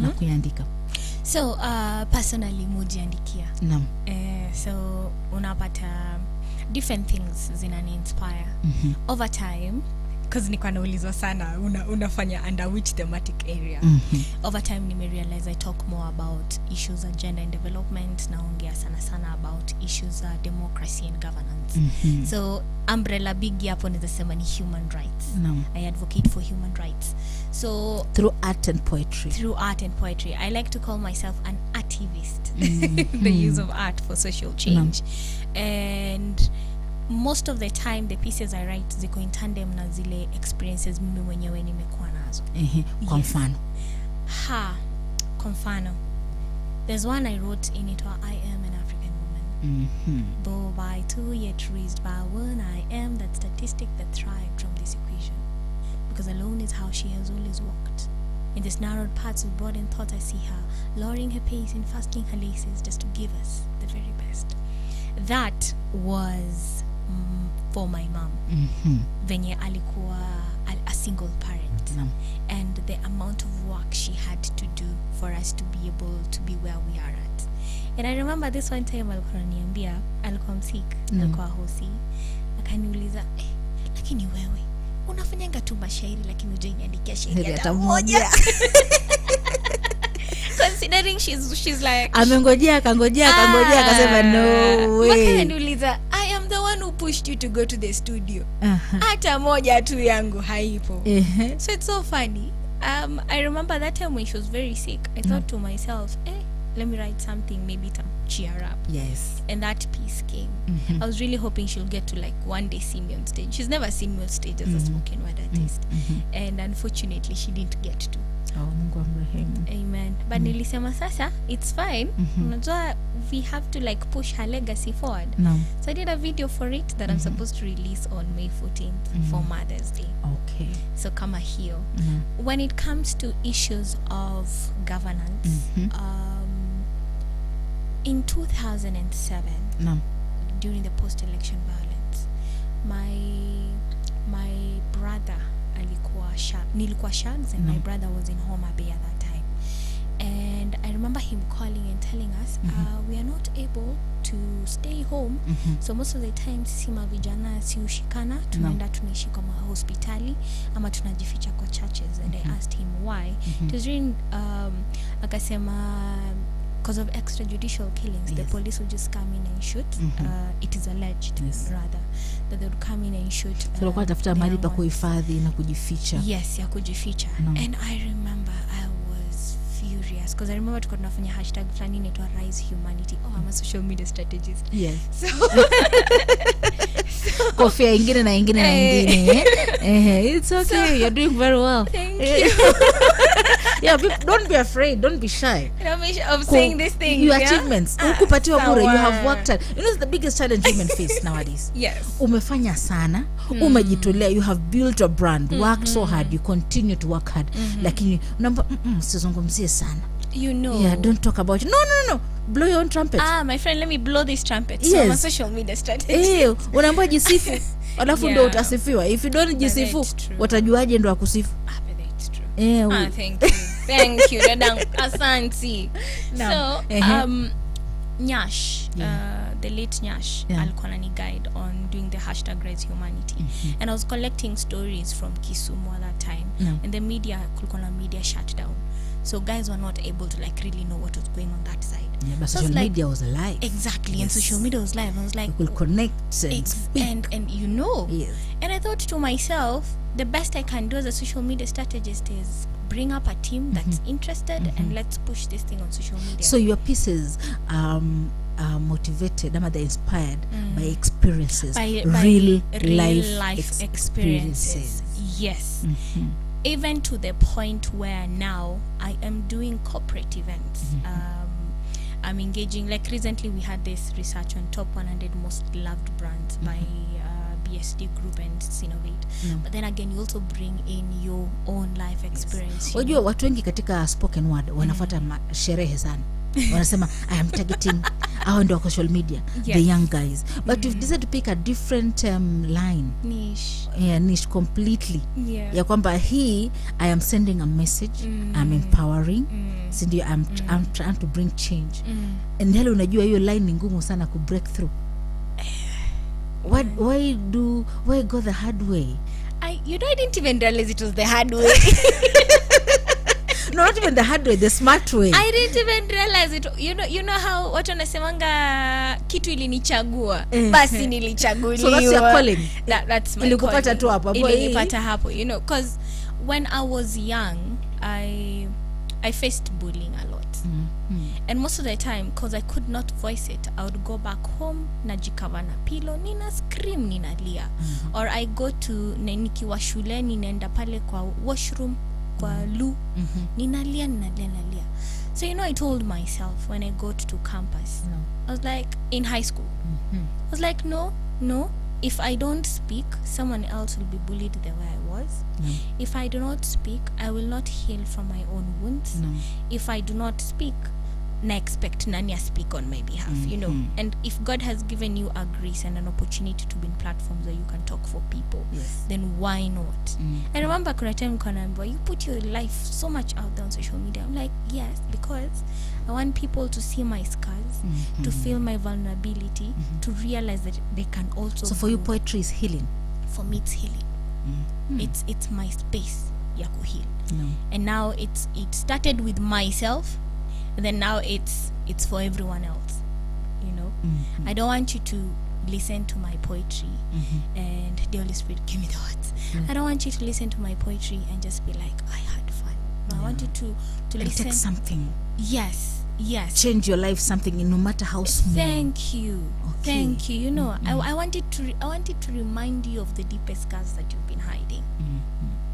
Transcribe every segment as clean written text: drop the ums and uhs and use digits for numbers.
na kuandika? So personally mujiandikia. Naam. So unapata different things zinani inspire over time, because niko naulizwa sana unafanya under which thematic area. Over time nimerealize I talk more about issues of gender and development, naongea sana about issues of democracy and governance. So umbrella big hapo naweza sema ni human rights. I advocate for human rights. So through art and poetry. I like to call myself an activist. The use of art for social change. And most of the time the pieces I write ziko in tandem na zile experiences mimi mwenyewe nimekuwa nazo. Kwa mfano. Kwa mfano. There's one I wrote in it where I am an African woman. Though by two yet raised by one, I am that statistic that thrived from this equation. Because alone is how she has always walked. In these narrowed paths of broadened thought I see her, lowering her pace and fastening her laces just to give us the very best. That was for my mom. Venye alikuwa a single parent. And the amount of work she had to do for us to be able to be where we are at. And I remember this one time alikuwa ananiambia, alikuwa msik, alikuwa hosi, akaniuliza, lakini wewe unafanyanga tu mashairi lakini hujaniandikia shairi hata moja. Considering she's like amengojea akasema no way. Akaniuliza, I am the one who pushed you to go to the studio. Hata moja tu yangu haipo. So it's so funny. I remember that time when she was very sick, I thought to myself, let me write something, maybe to cheer up. Yes. And that piece came. I was really hoping she'll get to like one day see me on stage. She's never seen me on stage as a spoken word artist. And unfortunately she didn't get to. Mungu amrehemu. Amen. But nilisema sasa it's fine. Unajua we have to like push her legacy forward. So I did a video for it that I'm supposed to release on May 14th for Mother's Day. Okay. So kama hiyo. When it comes to issues of governance, in 2007, during the post-election violence, my brother nilikuwa Shags and my brother was in Homa Bay at that time. And I remember him calling and telling us, we are not able to stay home. So most of the time sisi mavijana siushikana, tunaenda tunaishi kwa hospitali ama tunajificha kwa churches. And I asked him why. It was during akasema because of extrajudicial killings, the police would just come in and shoot. It is alleged, rather, that they would come in and shoot. So kwa tafuta mahali pa kuhifadhi na kujificha. Yes, ya kujificha. And I remember I was furious because I remember tulikuwa tunafanya hashtag fulani inaitwa Rise Humanity. I'm a social media strategist. Yes. Kofia ingine na ingine. It's okay. So, you're doing very well. Thank you. Yeah, don't be afraid, don't be shy of saying this thing. Your achievements ukupatiwa bure, you have worked hard. You know it's the biggest challenge women face nowadays. Yes. Umefanya sana, umejitolea, you have built a brand, worked so hard, you continue to work hard. Lakini unamba sizungumzie sana. You know. Yeah, don't talk about it. No. Blow your own trumpet. My friend, let me blow this trumpet. Yes. So I'm a social media strategist. Unaambia jisifu. Alafu ndo utasifiwa. If you don't jisifu, watajuaje ndo akusifu? That's true. Thank you. Asante. So, Nyash, the late Nyash, alikuwa anani guide on doing the hashtag Rise Humanity. And I was collecting stories from Kisumu at that time. And the media, kulikuwa na media shut down. So guys were not able to like really know what was going on that side. Yeah, but so social media was alive. Exactly. Yes. And social media was live. I was like, we could connect and you know. Yes. And I thought to myself, the best I can do as a social media strategist is bring up a team that's interested and let's push this thing on social media. So your pieces are motivated, they're inspired by experiences, by real life experiences. Yes. Even to the point where now I am doing corporate events. I'm engaging, like recently we had this research on top 100 most loved brands by BSD Group and Sinovate. But then again, you also bring in your own life experience. Wajua watu wengi katika spoken word wanafuata sherehe sana. Wanasema I am targeting our ndo social media, the young guys. But you've decided to pick a different line. Niche. Yeah, niche completely. Ya kwamba hii I am sending a message, I'm empowering, si ndio, I'm trying to bring change. And hell, unajua hiyo line ni ngumu sana ku break through. Why go the hard way? I didn't even realize it was the hard way. No, not even the hard way, the smart way. I didn't even realize it. You know how watu wanasemanga kitu ilinichagua, basi nilichaguliwa. So that's your calling. That's my Ilikupata tu hapo. Ilinipata hapo, cause when I was young, I faced bullying a lot. And most of the time, because I could not voice it, I would go back home, najikava na pillow, nina scream, ninalia. Or I go to nikiwa shule, ninaenda pale kwa washroom, kwa loo, ninalia. So I told myself when I got to campus, I was like, in high school, I was like, no, if I don't speak, someone else will be bullied the way I was. If I do not speak, I will not heal from my own wounds. If I do not speak, na expect nani speak on my behalf, And if God has given you a grace and an opportunity to be in platforms where you can talk for people, then why not? I remember kuna time you put your life so much out there on social media. I'm like, yes, because I want people to see my scars, to feel my vulnerability, to realize that they can also. So for you, poetry is healing. For me, it's healing. It's my space ya kuheal. And now it started with myself, and then now it's for everyone else. I don't want you to listen to my poetry and the Holy Spirit give me the words. I don't want you to listen to my poetry and just be like, I had fun. I want you to listen. Take something. Yes. Change your life, something, no matter how small. Thank you. Okay. Thank you. I wanted to remind you of the deepest scars that you've been hiding.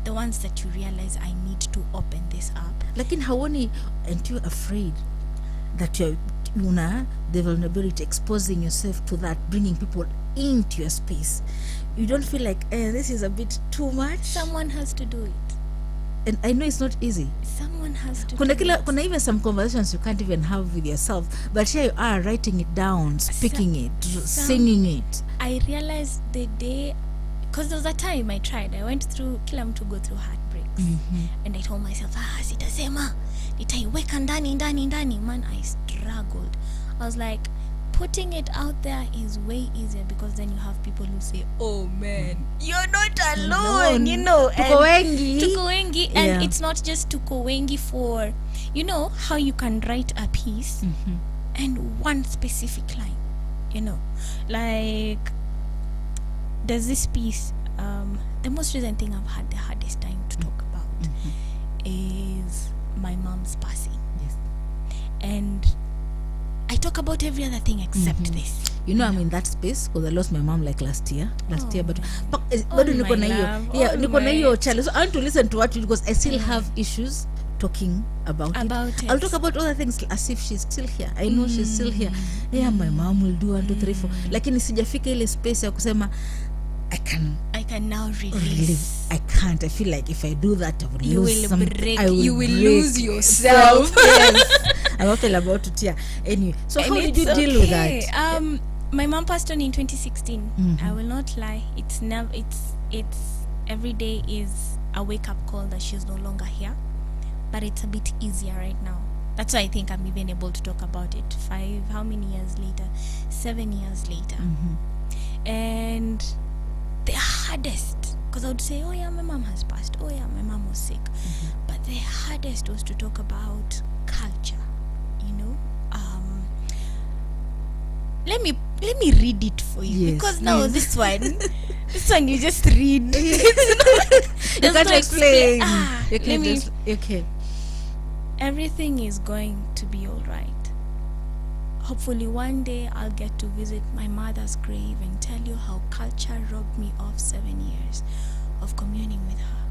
The ones that you realize I need to open this up. Lakini hawoni, aren't you afraid that you're the vulnerability, exposing yourself to that, bringing people into your space? You don't feel like this is a bit too much? Someone has to do it. And I know it's not easy. Someone has to do it. Kuna even some conversations you can't even have with yourself, but here you are writing it down, speaking it, singing it. I realized the day, because there was a time I tried, I went through, kila mtu go through heartbreaks, and I told myself, sitasema, nitaiweka ndani. Man, I struggled. I was like, putting it out there is way easier, because then you have people who say, oh man, you're not alone, Tuko wengi. And it's not just tuko wengi for, how you can write a piece and one specific line, like there's this piece, the most recent thing I've had the hardest time to talk about is my mom's passing. And I talk about every other thing except this. I'm in that space because I lost my mom like last year, but niko na hiyo challenge. So I want to listen to what you, because I still have issues talking about it. I'll talk about other things as if she's still here. I know she's still here. My mom will do 1 2 3 4, lakini sijafika ile space ya kusema I can now release. I can't. I feel like if I do that, I will lose something. You will lose yourself. Yes. I'm not about to tear. Anyway, so how did you deal with that? My mom passed on in 2016. I will not lie. It's every day is a wake up call that she's no longer here, but it's a bit easier right now. That's why I think I'm even able to talk about it. how many years later? 7 years later. And the hardest, because I would say, oh yeah, my mom has passed, oh yeah, my mom was sick, but the hardest was to talk about culture. Let me read it for you, because now this one you just read. You can't explain. Okay. Everything is going to be all right. Hopefully one day I'll get to visit my mother's grave and tell you how culture robbed me of 7 years of communing with her.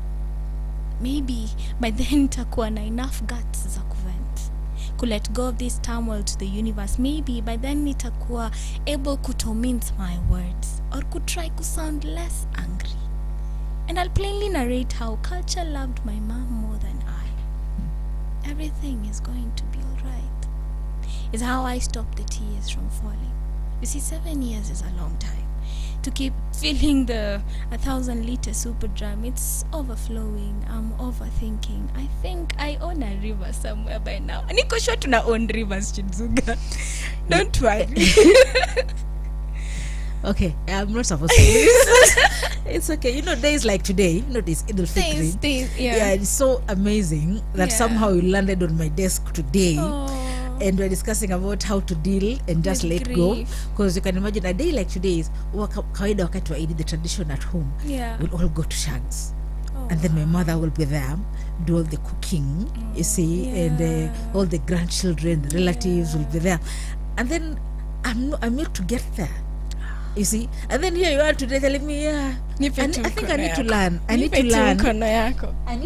Maybe by then takuwa na enough guts za kuvent, could let go of this turmoil to the universe. Maybe by then nitakuwa able to mince my words, or could try to sound less angry, and I'll plainly narrate how culture loved my mom more than I. Everything is going to be all right. Is how I stop the tears from falling. You see, 7 years is a long time. to keep filling the 1,000-liter super drum. It's overflowing. I'm overthinking. I think I own a river somewhere by now. Niko sure tuna own rivers, Chinzuga. Don't worry. Okay, I'm not supposed to do this. It's okay. You know, days like today, you know, this Idul Fitri. Yeah, it's so amazing that somehow you landed on my desk today. And we're discussing about how to deal and just let go, because you can imagine a day like today is kawaida wakati wa Eid, the tradition at home. We'll all go to shags, and then my mother will be there, do all the cooking, you see, and all the grandchildren, the relatives will be there, and then I'm yet to get there, you see, and then here you are today telling me, I think I need to learn. I need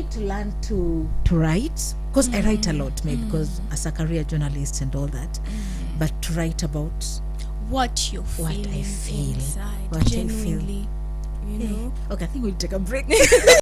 to learn to write, because I write a lot, maybe because as a career journalist and all that, but to write about what you feel, what I feel inside, what genuinely, I feel. you know. Okay, I think we'll take a break.